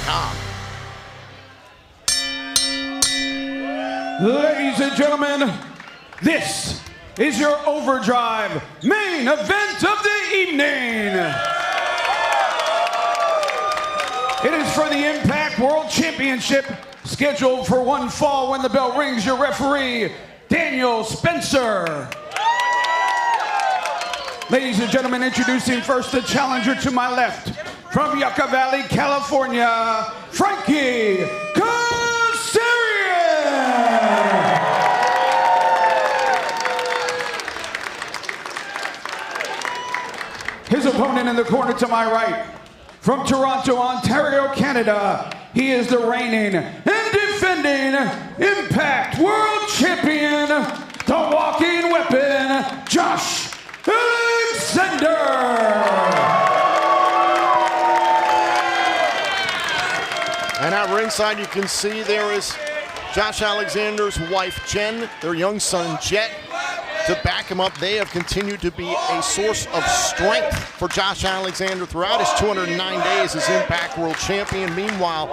TNAWorldChampionship.com. Ladies and gentlemen, this is your Overdrive main event of the evening. It is for the Impact World Championship, scheduled for one fall when the bell rings. Your referee, Daniel Spencer. Ladies and gentlemen, introducing first the challenger to my left, from Yucca Valley, California, Frankie Kazarian. His opponent in the corner to my right, from Toronto, Ontario, Canada, he is the reigning and defending Impact World Champion, the walking weapon, Josh Alexander. And at ringside, you can see there is Josh Alexander's wife, Jen, their young son, Jet. To back him up, they have continued to be a source of strength for Josh Alexander throughout his 209 days as Impact World Champion. Meanwhile,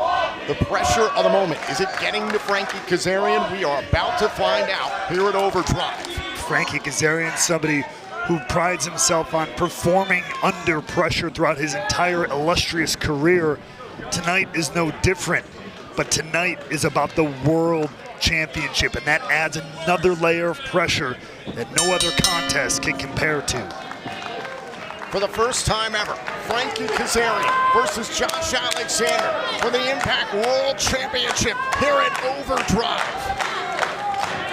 the pressure of the moment, is it getting to Frankie Kazarian? We are about to find out here at Overdrive. Frankie Kazarian, somebody who prides himself on performing under pressure throughout his entire illustrious career. Tonight is no different, but tonight is about the World Championship, and that adds another layer of pressure that no other contest can compare to. For the first time ever, Frankie Kazarian versus Josh Alexander for the Impact World Championship here at Overdrive.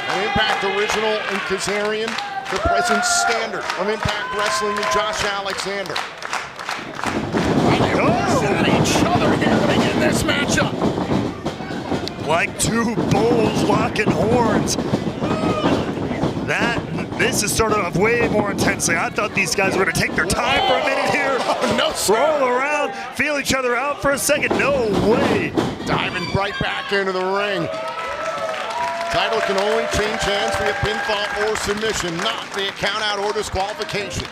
An Impact Original and Kazarian, the present standard of Impact Wrestling, and Josh Alexander. And they at each other here to begin this matchup. Like two bulls locking horns. This is started off way more intensely. I thought these guys were gonna take their time for a minute here. Oh, no, sir. Roll around, feel each other out for a second. No way. Diving right back into the ring. Title can only change hands via pinfall or submission, not via count out or disqualification.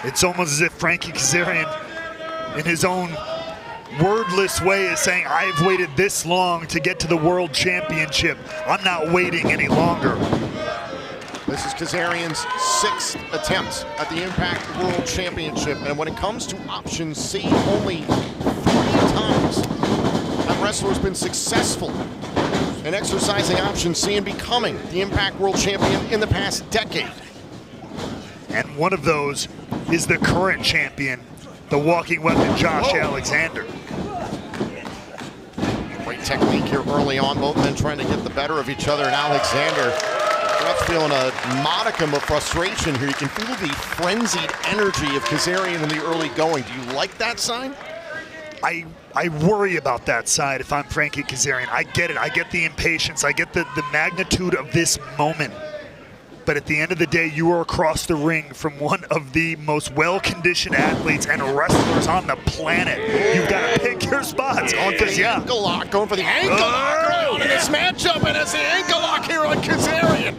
It's almost as if Frankie Kazarian, in his own wordless way, is saying, I've waited this long to get to the World Championship. I'm not waiting any longer. This is Kazarian's 6th attempt at the Impact World Championship, and when it comes to option C, only 3 times that wrestler has been successful in exercising option C and becoming the Impact World Champion in the past decade. And one of those is the current champion, the walking weapon, Josh Alexander. Great technique here early on, both men trying to get the better of each other, and Alexander perhaps feeling a modicum of frustration here. You can feel the frenzied energy of Kazarian in the early going. Do you like that sign? I worry about that side if I'm Frankie Kazarian. I get it. I get the impatience. I get the magnitude of this moment. But at the end of the day, you are across the ring from one of the most well-conditioned athletes and wrestlers on the planet. You've got to pick your spots. Going for the ankle lock, going for the ankle lock early on in this matchup, and it's the ankle lock here on Kazarian.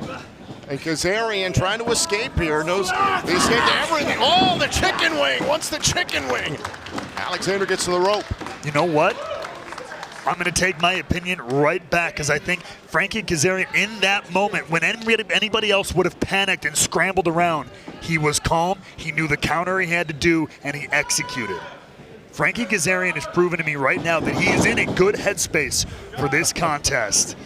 And Kazarian trying to escape here, knows he escaped everything. Oh, the chicken wing, what's the chicken wing? Alexander gets to the rope. You know what? I'm going to take my opinion right back, because I think Frankie Kazarian, in that moment, when anybody else would have panicked and scrambled around, he was calm, he knew the counter he had to do, and he executed. Frankie Kazarian has proven to me right now that he is in a good headspace for this contest.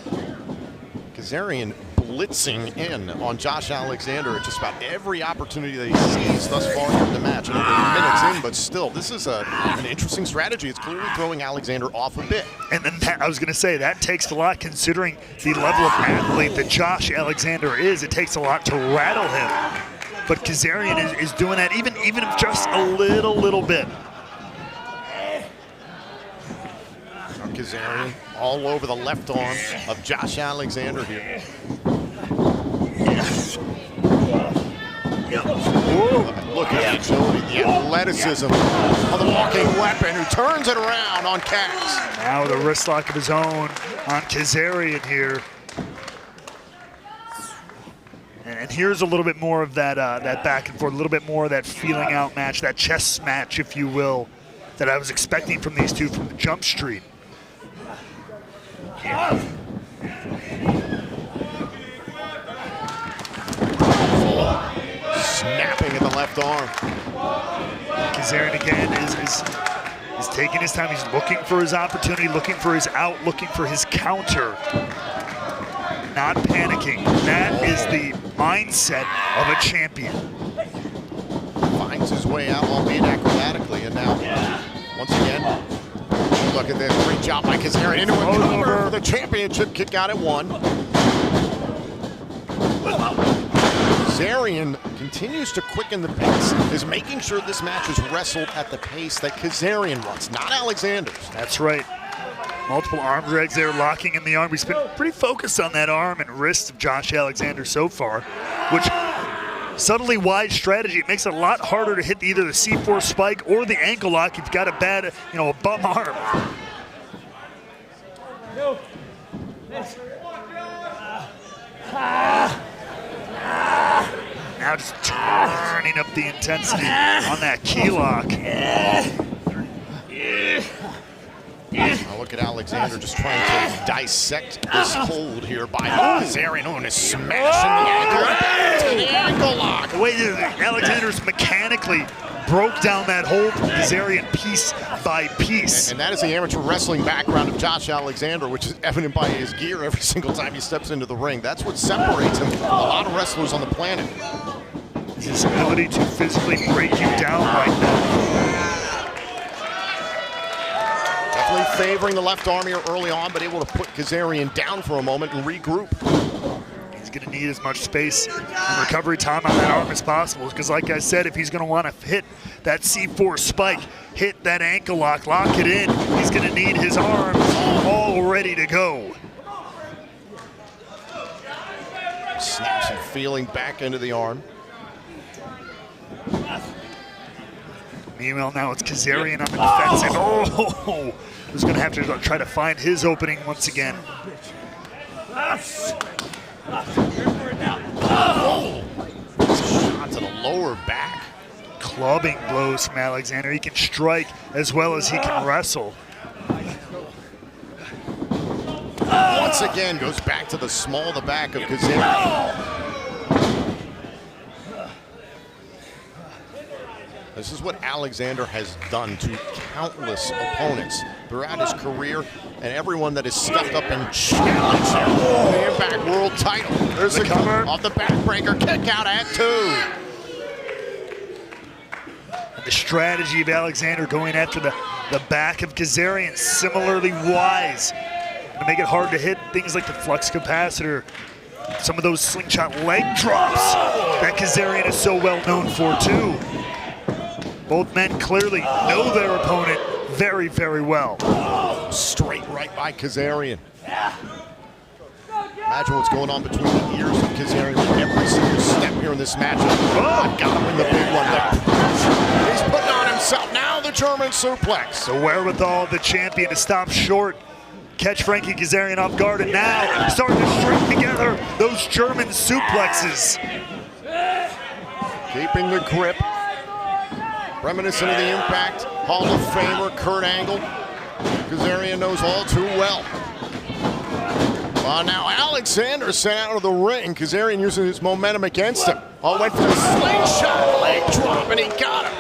Kazarian blitzing in on Josh Alexander at just about every opportunity that he sees thus far in the match. And over minutes in, but still, this is an interesting strategy. It's clearly throwing Alexander off a bit. And then I was going to say, that takes a lot considering the level of athlete that Josh Alexander is. It takes a lot to rattle him. But Kazarian is doing that even if just a little bit. Kazarian all over the left arm of Josh Alexander here. Look at the agility, the athleticism of the walking weapon who turns it around on Kaz. Now the wrist lock of his own on Kazarian here. And here's a little bit more of that that back and forth, a little bit more of that feeling out match, that chess match, if you will, that I was expecting from these two from the jump street. Snapping at the left arm. Kazarian again is taking his time. He's looking for his opportunity, looking for his out, looking for his counter. Not panicking. That is the mindset of a champion. Finds his way out, albeit acrobatically, and now, once again, look at this. Great job by Kazarian into a cover for the championship kick out at 1. Kazarian continues to quicken the pace, is making sure this match is wrestled at the pace that Kazarian wants, not Alexander's. That's right. Multiple arm drags there, locking in the arm. He's been pretty focused on that arm and wrist of Josh Alexander so far, which subtly wise strategy. It makes it a lot harder to hit either the C4 spike or the ankle lock if you've got a bad, a bum arm. Now just turning up the intensity on that key lock. Now look at Alexander just trying to dissect this hold here by Kazarian. Oh, and is smashing the ankle back to the ankle lock. The way that Alexander's mechanically broke down that hold from Kazarian piece by piece. And that is the amateur wrestling background of Josh Alexander, which is evident by his gear every single time he steps into the ring. That's what separates him from a lot of wrestlers on the planet. His ability to physically break you down like that. Definitely favoring the left arm here early on, but able to put Kazarian down for a moment and regroup. He's going to need as much space and recovery time on that arm as possible, because like I said, if he's going to want to hit that C4 spike, hit that ankle lock, lock it in, he's going to need his arms all ready to go. Snaps and feeling back into the arm. Meanwhile, now it's Kazarian on the defensive. Oh, he's going to have to try to find his opening once again. Shot to the lower back. Clubbing blows from Alexander. He can strike as well as he can wrestle. Once again, goes back to the small of the back of Kazarian. This is what Alexander has done to countless opponents throughout his career, and everyone that has stepped up and challenged him for the Impact World title. There's the cover off the backbreaker, kick out at 2. And the strategy of Alexander going after the back of Kazarian, similarly wise. To make it hard to hit things like the flux capacitor, some of those slingshot leg drops that Kazarian is so well known for too. Both men clearly know their opponent very, very well. Straight right by Kazarian. Imagine what's going on between the ears of Kazarian with every single step here in this matchup. I've got to win the big one there. He's putting on himself. Now the German suplex. The wherewithal of the champion to stop short, catch Frankie Kazarian off guard, and now starting to string together those German suplexes. Keeping the grip. Reminiscent of the Impact Hall of Famer Kurt Angle. Kazarian knows all too well. Now Alexander sent out of the ring. Kazarian using his momentum against him. Went for the slingshot leg drop, and he got him.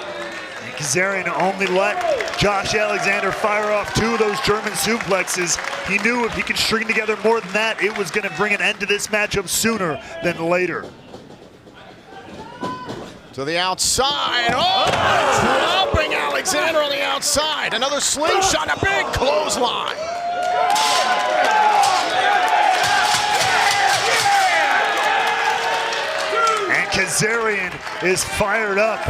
And Kazarian only let Josh Alexander fire off 2 of those German suplexes. He knew if he could string together more than that, it was going to bring an end to this matchup sooner than later. To the outside. Dropping Alexander on the outside. Another slingshot, a big clothesline. And Kazarian is fired up.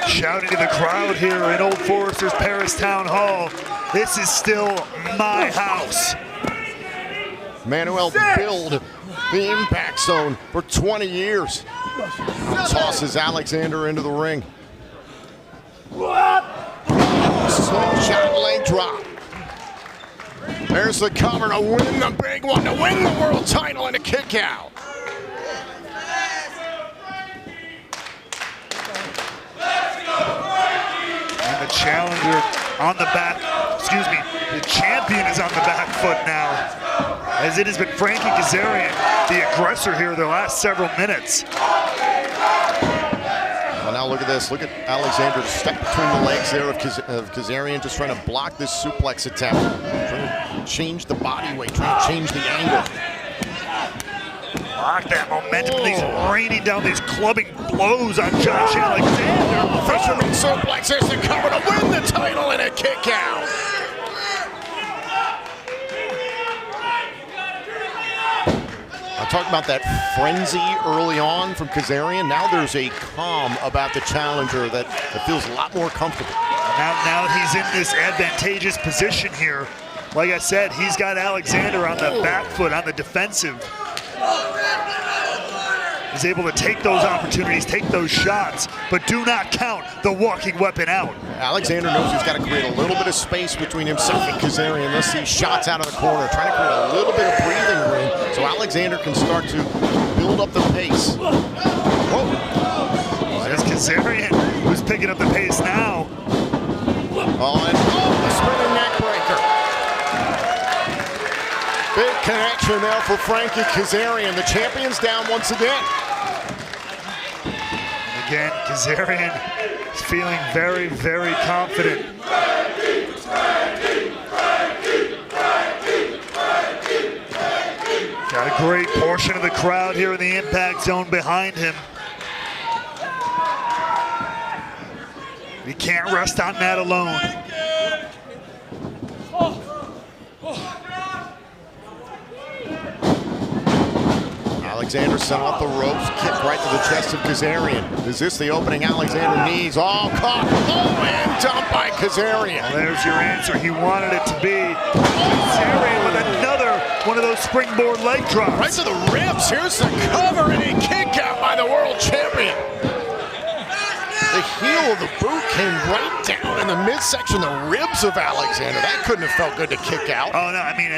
Shouting to the crowd here in Old Forester's Paris Town Hall, this is still my house. Manuel built the impact zone for 20 years. Tosses Alexander into the ring. Slingshot leg drop. There's the cover to win the big one, to win the world title, and a kick out. the challenger on the back, excuse me, the champion is on the back foot now, as it has been Frankie Kazarian, the aggressor here the last several minutes. Well, now look at this. Look at Alexander step between the legs there of Kazarian, just trying to block this suplex attempt. Trying to change the body weight, trying to change the angle. Lock that momentum. He's raining down these clubbing blows on Josh Alexander. Fisherman suplex is the cover to win the title and a kick out. I talked about that frenzy early on from Kazarian. Now there's a calm about the challenger that feels a lot more comfortable. Now he's in this advantageous position here. Like I said, he's got Alexander on the back foot, on the defensive. He's able to take those opportunities, take those shots, but do not count the walking weapon out. Alexander knows he's got to create a little bit of space between himself and Kazarian. Let's see shots out of the corner, trying to create a little bit of breathing room so Alexander can start to build up the pace. Whoa. There's Kazarian, who's picking up the pace now. Oh, and the spinning neck breaker. Big connection there for Frankie Kazarian. The champion's down once again. Again, Kazarian is feeling very, very confident. Got a great portion of the crowd here in the impact zone behind him. He can't rest on that alone. Alexander sent off the ropes, kick right to the chest of Kazarian. Is this the opening Alexander needs? Oh, caught. Oh, and dumped by Kazarian. Well, there's your answer. He wanted it to be. Kazarian with another one of those springboard leg drops. Right to the ribs. Here's the cover and a kick out by the world champion. The heel of the boot came right down in the midsection, the ribs of Alexander. That couldn't have felt good to kick out. Oh, no, I mean,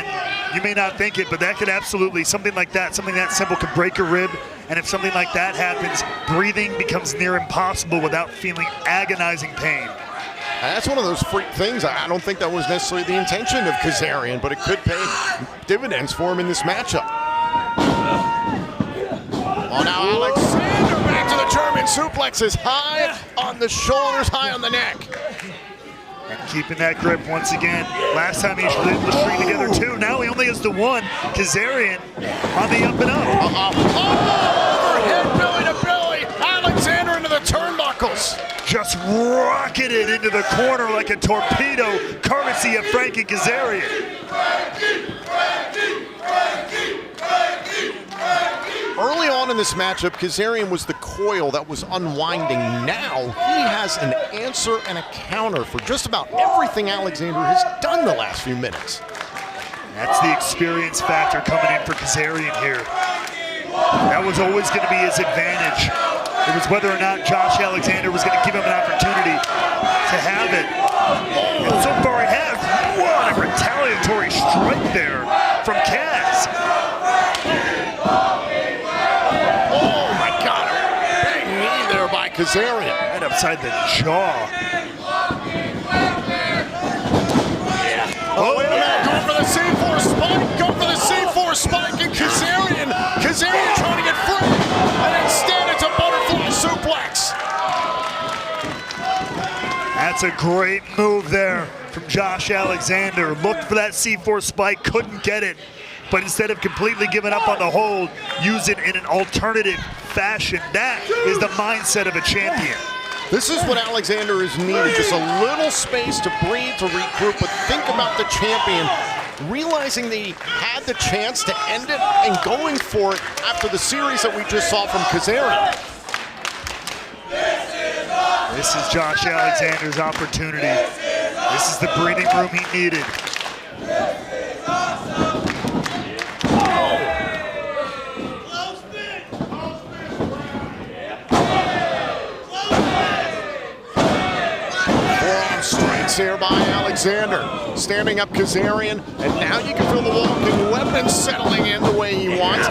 you may not think it, but that could absolutely, something like that, something that simple could break a rib. And if something like that happens, breathing becomes near impossible without feeling agonizing pain. And that's one of those freak things. I don't think that was necessarily the intention of Kazarian, but it could pay dividends for him in this matchup. Oh, now Alexander back to the German suplexes, high on the shoulders, high on the neck. And keeping that grip once again. Last time he was able to string together two. Now he only has the one. Kazarian on the up and up. Oh, overhead belly to belly. Alexander into the turnbuckles. Just rocketed into the corner like a torpedo, courtesy of Frankie Kazarian. Early on in this matchup, Kazarian was the coil that was unwinding. Now he has an answer and a counter for just about everything Alexander has done the last few minutes. That's the experience factor coming in for Kazarian here. That was always going to be his advantage. It was whether or not Josh Alexander was going to give him an opportunity to have it. And so far he has. What a retaliatory strike there from Kaz. Oh my God, a big knee there by Kazarian. Right upside the jaw. Oh, wait a minute, going for the C4 spike, go for the C4 spike, and Kazarian trying to get free, and instead it's a butterfly suplex. That's a great move there from Josh Alexander. Looked for that C4 spike, couldn't get it, but instead of completely giving up on the hold, use it in an alternative fashion. That is the mindset of a champion. This is what Alexander is needed, just a little space to breathe, to regroup, but think about the champion realizing that he had the chance to end it and going for it after the series that we just saw from Kazerian. This is Josh Alexander's opportunity. This is the breathing room he needed. Strikes here by Alexander, standing up Kazarian, and now you can feel the walking weapon settling in the way he wants.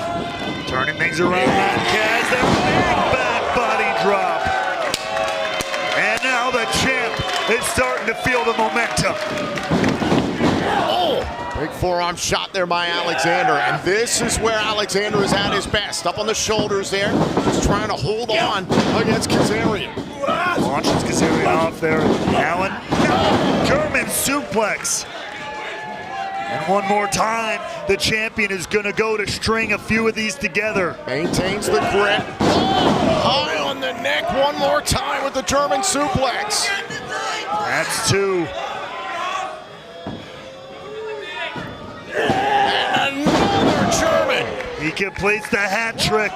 Turning things around on Kaz, that big back body drop. And now the champ is starting to feel the momentum. Oh, big forearm shot there by Alexander, and this is where Alexander is at his best. Up on the shoulders there, just trying to hold on against Kazarian. Launches Kazerian off there. Allen, German suplex. And one more time, the champion is gonna go to string a few of these together. Maintains the grip. High on the neck one more time with the German suplex. That's two. And another German. He completes the hat trick.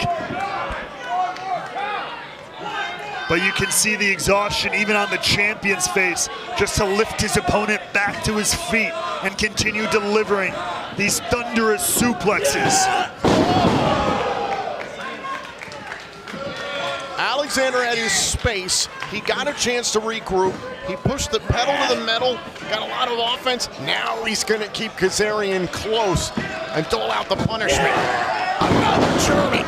But you can see the exhaustion even on the champion's face, just to lift his opponent back to his feet and continue delivering these thunderous suplexes. Alexander at his space. He got a chance to regroup. He pushed the pedal to the metal, got a lot of offense. Now he's gonna keep Kazarian close and dole out the punishment. Another German.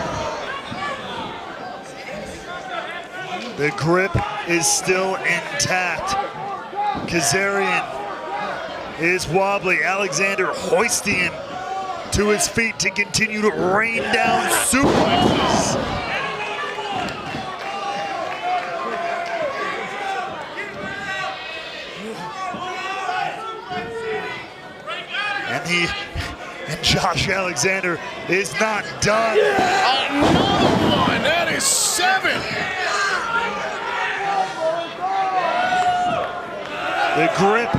The grip is still intact. Kazarian is wobbly. Alexander hoisting him to his feet to continue to rain down suplexes. And Josh Alexander is not done. Another one, that is 7. The grip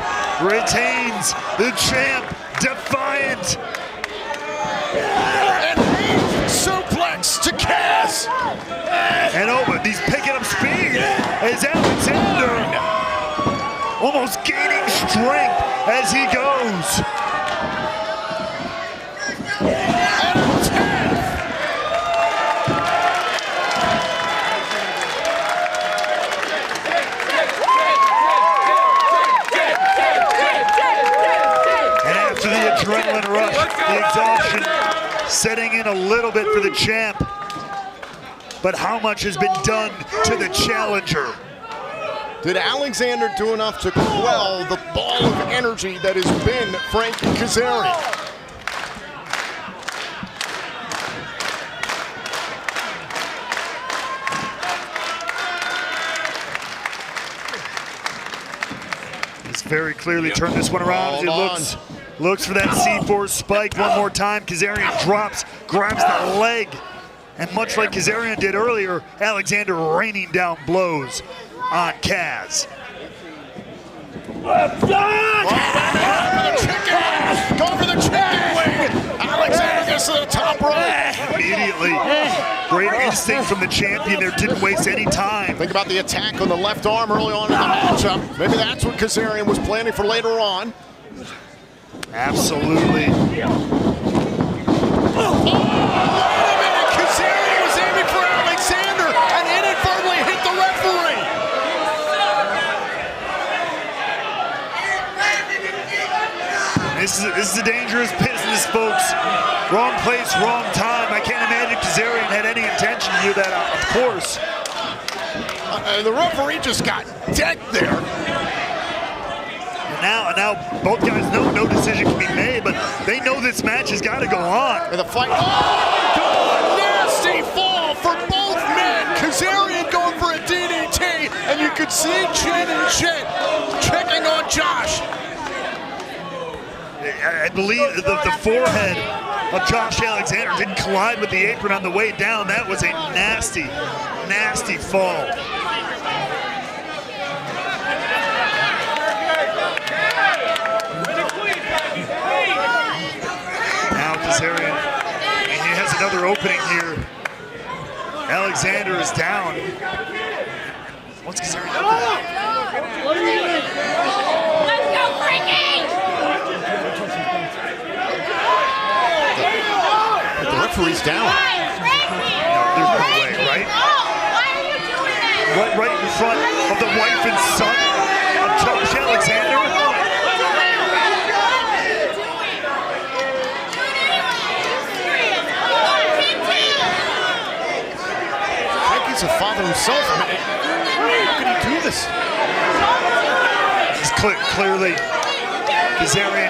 retains the champ, defiant. And suplex to Kaz. And over, he's picking up speed as Alexander almost gaining strength as he goes. Adrenaline rush, the exhaustion setting in a little bit for the champ. But how much has been done to the challenger? Did Alexander do enough to quell the ball of energy that has been Frankie Kazarian? He's very clearly turned this one around. He looks for that C4 spike one more time. Kazarian drops, grabs the leg. And much like Kazarian did earlier, Alexander raining down blows on Kaz. Go for the chicken wing. Alexander gets to the top rope. Immediately, great instinct from the champion there, didn't waste any time. Think about the attack on the left arm early on in the matchup. Maybe that's what Kazarian was planning for later on. Absolutely. Oh, wait a minute. Kazarian was aiming for Alexander and inadvertently hit the referee. This is a dangerous business, folks. Wrong place, wrong time. I can't imagine Kazarian had any intention to do that, of course. The referee just got decked there. Now both guys know no decision can be made, but they know this match has got to go on. And the fight. Oh, nasty fall for both men. Kazarian going for a DDT, and you could see Chen and Jet checking on Josh. I believe the forehead of Josh Alexander didn't collide with the apron on the way down. That was a nasty, nasty fall. Now Kazarian, and he has another opening here. Alexander is down. What's Kazarian up to? Let's go, Frankie! But the referee's down. There's no way, right? Why are you doing that? Right in front of the wife and son of Josh Alexander. Frankie's a father himself, man. How can he do this? Clearly, Kazarian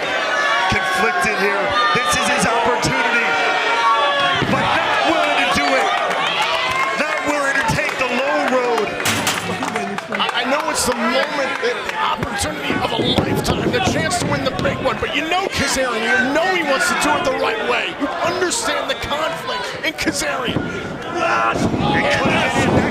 conflicted here. This is his opportunity, but not willing to do it. Not willing to take the low road. I know it's the moment, the opportunity of a lifetime, the chance to win the big one, but you know Kazarian, you know he wants to do it the right way. You understand the conflict in Kazarian. That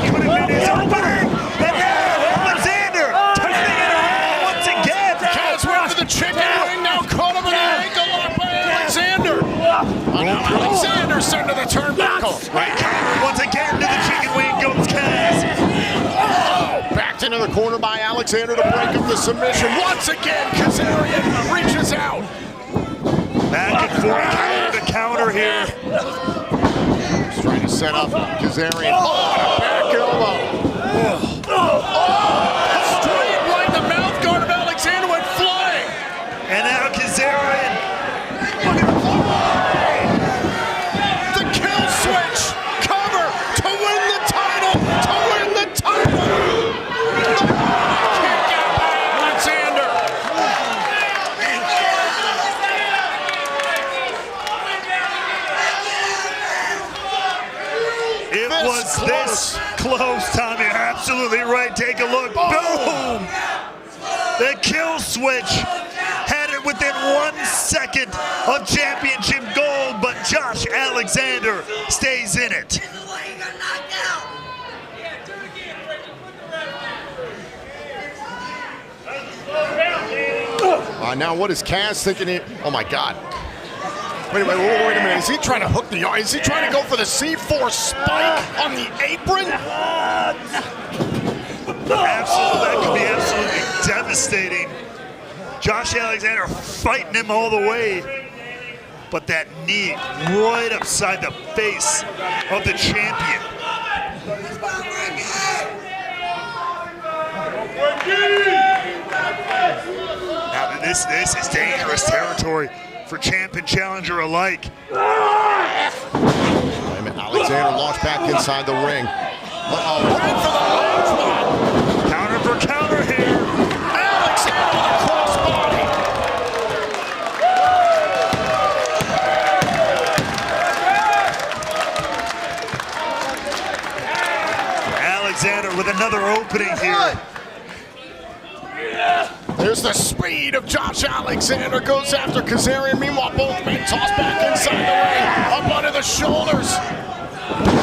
could have been his opening. And now Alexander turning it around once again. Kaz went for the chicken wing, now caught him in the ankle lock by Alexander. Oh, now Alexander sent to the turnbuckle. Right counter once again to the chicken wing goes Kaz. Backed into the corner by Alexander to break up the submission. Once again, Kazarian reaches out. Back and forth, counter to counter here. He's trying to set up Kazarian. Oh, and a back elbow. Straight right in the mouth guard of Alexander went flying. And now Kazarian. The kill switch. Cover to win the title. To win the title. Kick out by Alexander. It was this close, Tommy. You're absolutely right. Take a look. Boom! The kill switch had it within 1 second of championship gold, but Josh Alexander stays in it. Now what is Kaz thinking? Oh my God. Wait a minute. Is he trying to hook the arm? Is he trying to go for the C4 spike on the apron? Absolutely, that could be absolutely devastating. Josh Alexander fighting him all the way. But that knee right upside the face of the champion. Now this is dangerous territory for champ and challenger alike. Alexander launched back inside the ring. Right for the large one. Counter for counter here. Alexander with a crossbody. Alexander with another opening here. There's the speed of Josh Alexander, goes after Kazarian. Meanwhile, both men tossed back inside the ring, up under the shoulders.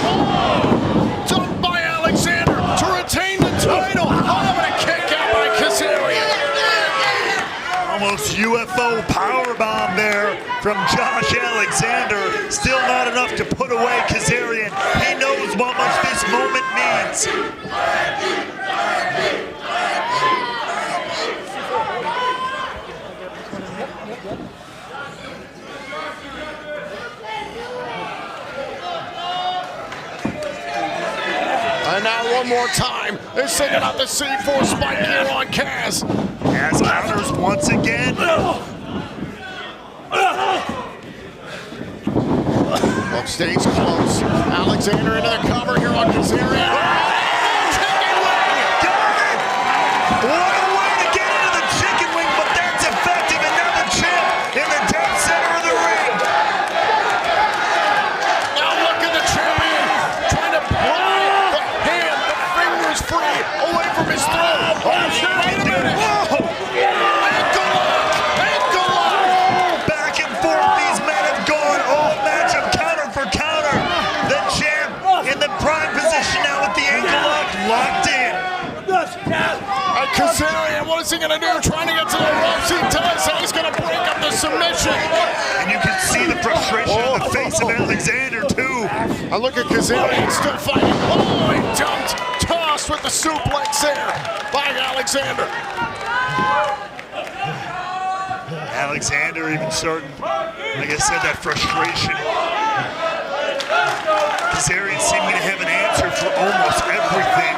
Oh, dumped by Alexander to retain the title. Oh, and a kick out by Kazarian. Almost UFO powerbomb there from Josh Alexander. Still not enough to put away Kazarian. He knows what much this moment means. And now one more time, they're singing out the C4 spike here on Kaz. Kaz counters once again. Well, stays close. Alexander into the cover here on Kazarian. Chicken wing! Got it! What a way to get into the chicken wing, but that's effective. And now the champ in the dead center of the ring. Now look at the champion trying to pry the hand, the fingers free away from his throat. Oh, wait a minute. Whoa. Ankle lock. Back and forth, these men have gone all matchup, counter for counter. The champ in the prime position now with the ankle lock locked in. Kazarian, what is he going to do? Trying to get to the ropes. He does, and he's going to break up the submission. And you can see the frustration on the face of Alexander, too. And look at Kazarian still fighting. Oh, he jumped, tossed with the suplex there by Alexander. Alexander even starting, like I said, that frustration. Kazarian seeming to have an answer for almost everything.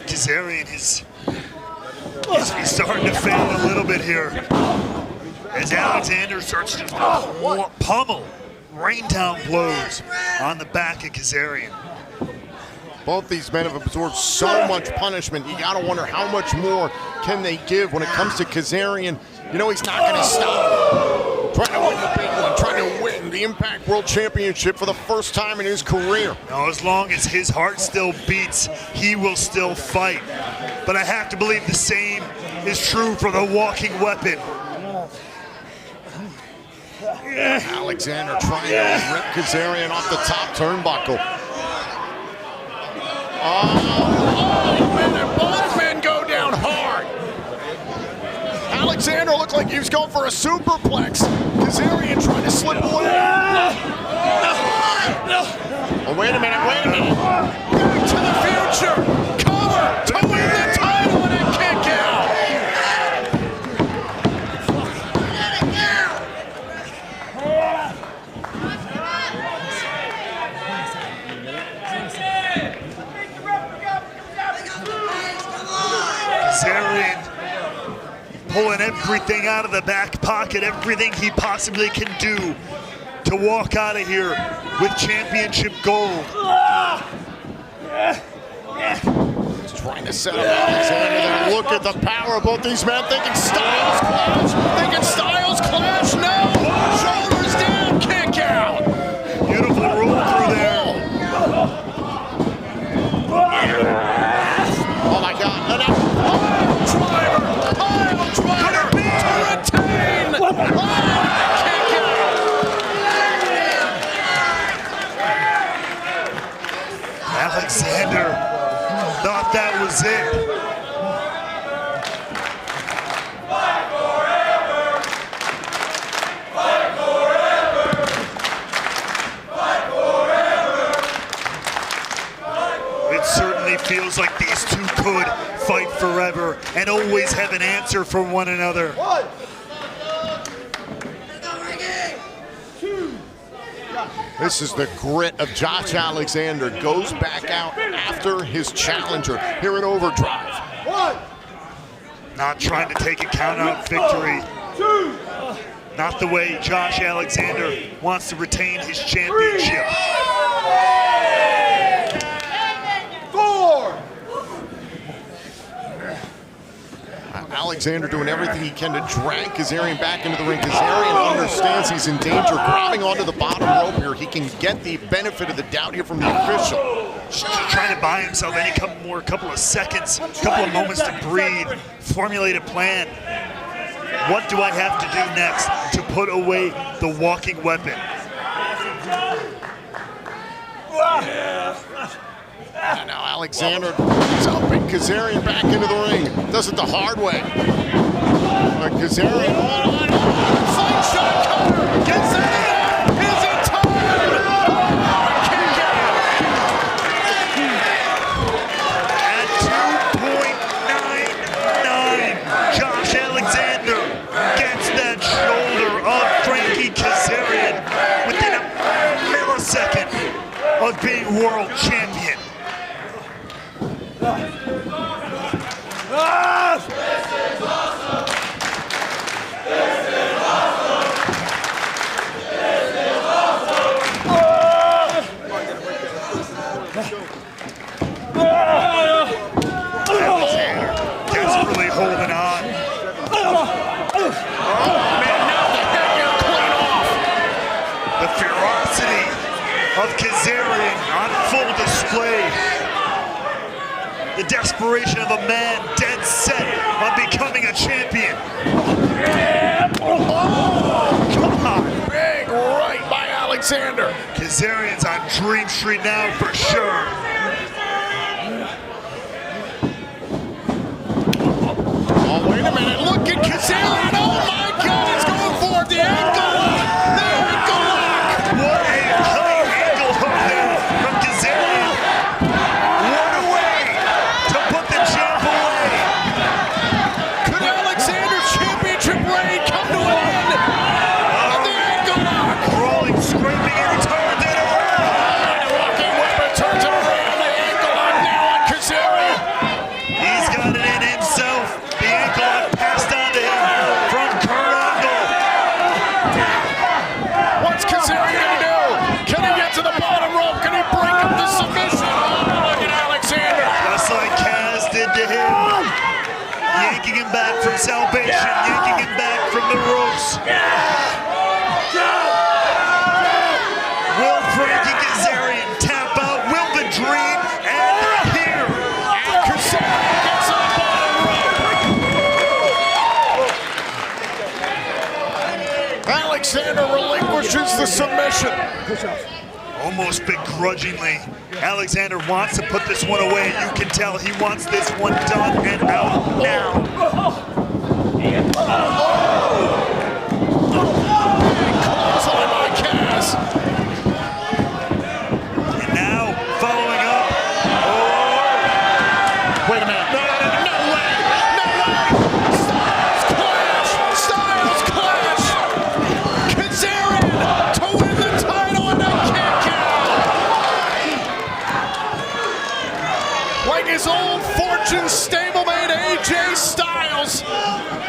Kazarian is He's starting to fan a little bit here. As Alexander starts to pummel, rain down blows on the back of Kazarian. Both these men have absorbed so much punishment. You gotta wonder how much more can they give when it comes to Kazarian. You know he's not gonna stop. Trying to win the big one, trying to win the Impact World Championship for the first time in his career. Now, as long as his heart still beats, he will still fight. But I have to believe the same is true for the walking weapon. Alexander trying to rip Kazarian off the top turnbuckle. Oh, and both men go down hard. Alexander looked like he was going for a superplex. Kazarian trying to slip away. Oh, wait a minute, wait a minute. Back to the future. Cover to win the title and a kick out. Kazarian pulling everything out of the back pocket, everything he possibly can do to walk out of here with championship gold. He's trying to set up Alexander there. Look at the power of both these men. Thinking Styles clash. Thinking Styles clash. No. Shoulders down. Kick out. Beautiful roll through there. Oh my God. And pile driver. Pile driver to retain. Kick out. Alexander thought that was it. It certainly feels like these two could fight forever and always have an answer for one another. This is the grit of Josh Alexander. Goes back out after his challenger here in Overdrive. Not trying to take a count-out victory. Not the way Josh Alexander wants to retain his championship. Alexander doing everything he can to drag Kazarian back into the ring. Kazarian understands he's in danger, grabbing onto the bottom rope here. He can get the benefit of the doubt here from the official. Just trying to buy himself any couple of seconds, couple of moments to breathe, formulate a plan. What do I have to do next to put away the walking weapon? And now Alexander is upping Kazarian back into the ring. Does it the hard way. Kazarian on. Fight shot cover. Gets it out. Is it time? Kick At 2.99, Josh Alexander gets that shoulder of Frankie Kazarian within a millisecond of being world champion. Alexander desperately holding on. Oh man, now the head clean off. The ferocity of Kazerian on full display. The desperation of a man dead set on becoming a champion. Oh, come on. Big right by Alexander. Kazarian's on Dream Street now for sure. Oh, wait a minute. Look at Kazarian. Oh, my God. He's going for it. The ankle lock. The ankle lock. What a high ankle hook there from Kazarian. What a way to put the champ away. Could Alexander's championship reign come to an end? The ankle lock. Crawling, scraping, and turns it around. And a walking weapon turns it around. The Will Frankie Kazarian tap out? Will the dream end here? And Kazarian gets on bottom rope. Alexander relinquishes the submission. Almost begrudgingly, Alexander wants to put this one away. You can tell he wants this one done and out now. Close on by Kaz. And now, following up. Wait a minute. No way. No way. Styles clash. Kazarian to win the title and a kick out. Like his old Fortune stablemate AJ Styles.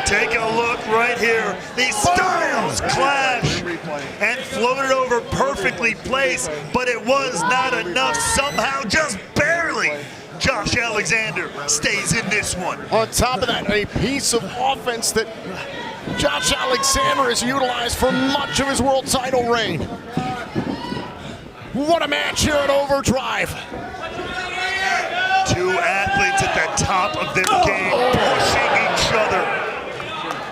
Take a look right here. These styles clash and floated over perfectly placed, but it was not enough. Somehow, just barely, Josh Alexander stays in this one. On top of that, a piece of offense that Josh Alexander has utilized for much of his world title reign. What a match here at Overdrive. Two athletes at the top of their game, pushing each other,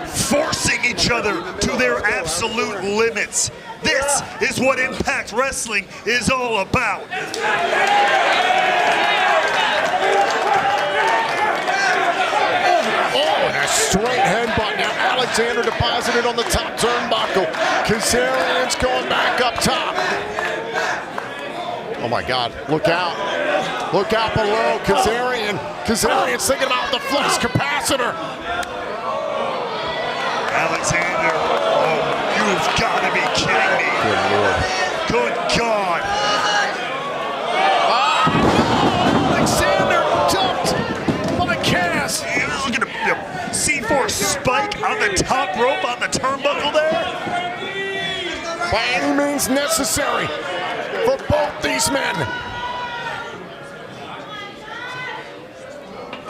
forcing each other to their absolute limits. This is what Impact Wrestling is all about. Oh, and a straight headbutt. Now Alexander deposited on the top turnbuckle. Kazarian's going back up top. Oh my God, look out. Look out below, Kazarian's thinking about the flux capacitor. Alexander, oh, you've got to be kidding me. Good Lord. Good God. Alexander dumped by Kaz. Look at a C4 spike on the top rope on the turnbuckle there. By any means necessary for both these men.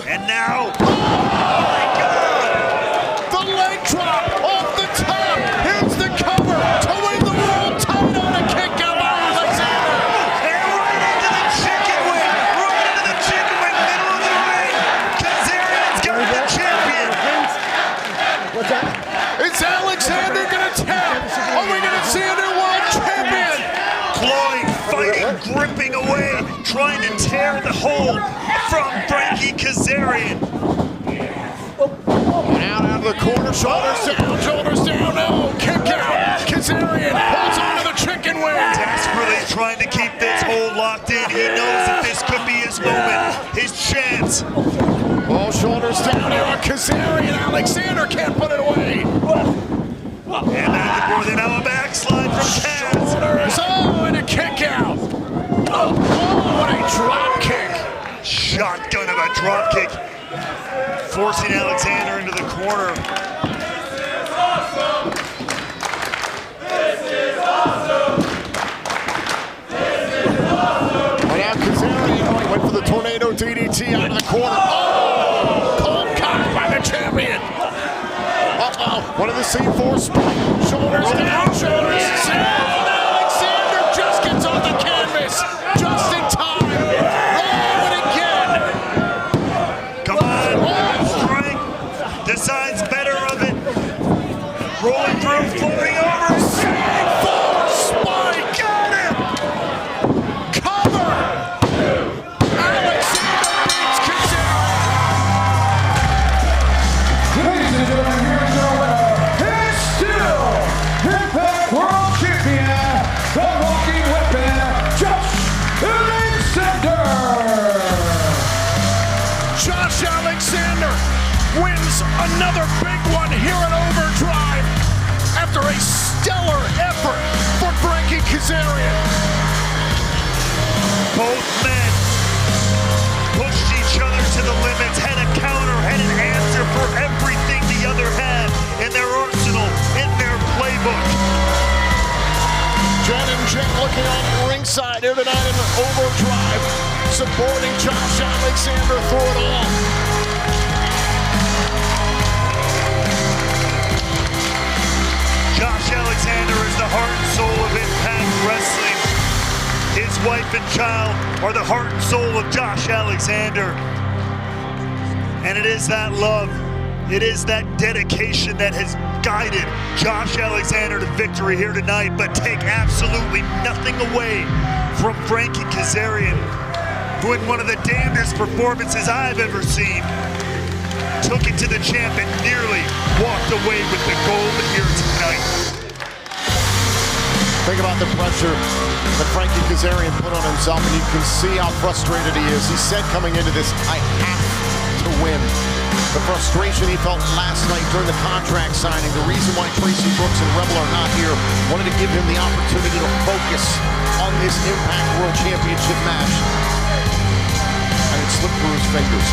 And now, oh my God! The leg drop off the top. Here's the cover to win the world title and a kick out by Alexander. And right into the chicken wing. Right into the chicken wing, middle of the ring. Kazarian's got the champion. What's that? Is Alexander gonna tap? Are we gonna see a new world champion? Clawing, fighting, gripping away, trying to tear the hold from Frankie Kazarian. Out of the corner, shoulders down, no, kick out. Kazarian holds on to the chicken wing. Desperately trying to keep this hold locked in. He knows that this could be his moment, his chance. Oh, shoulders down here on Kazarian. Alexander can't put it away. And back and forth, and now a backslide from Kaz. Shoulders, oh, and a kick out. Oh, what a drop kick. Shotgun of a drop kick, forcing Alexander into the corner. Well, now Kazarian went for the tornado DDT out of the corner. Oh, cold cock by the champion. Uh-oh, one of the C4 spike. Shoulders down, shoulders down. Alexander just gets on the canvas, just in time. Decides better of it. Rolling through, floating over. C4 spike. Got him. Cover. Alexander beats Kazarian. Ladies and gentlemen, here's your winner. He's still Impact World Champion, the walking weapon, Josh Alexander. Josh Alexander wins another big one here at Overdrive after a stellar effort for Frankie Kazarian. Both men pushed each other to the limits, had a counter, had an answer for everything the other had in their arsenal, in their playbook. Jen and Jen looking on ringside here tonight in Overdrive, supporting Josh Alexander through it all. the heart and soul of Impact Wrestling. His wife and child are the heart and soul of Josh Alexander. And it is that love, it is that dedication that has guided Josh Alexander to victory here tonight, but take absolutely nothing away from Frankie Kazarian, who in one of the damnedest performances I've ever seen, took it to the champ and nearly walked away with the gold here tonight. Think about the pressure that Frankie Kazarian put on himself, and you can see how frustrated he is. He said coming into this, I have to win. The frustration he felt last night during the contract signing, the reason why Tracy Brooks and Rebel are not here, wanted to give him the opportunity to focus on this Impact World Championship match. And it slipped through his fingers.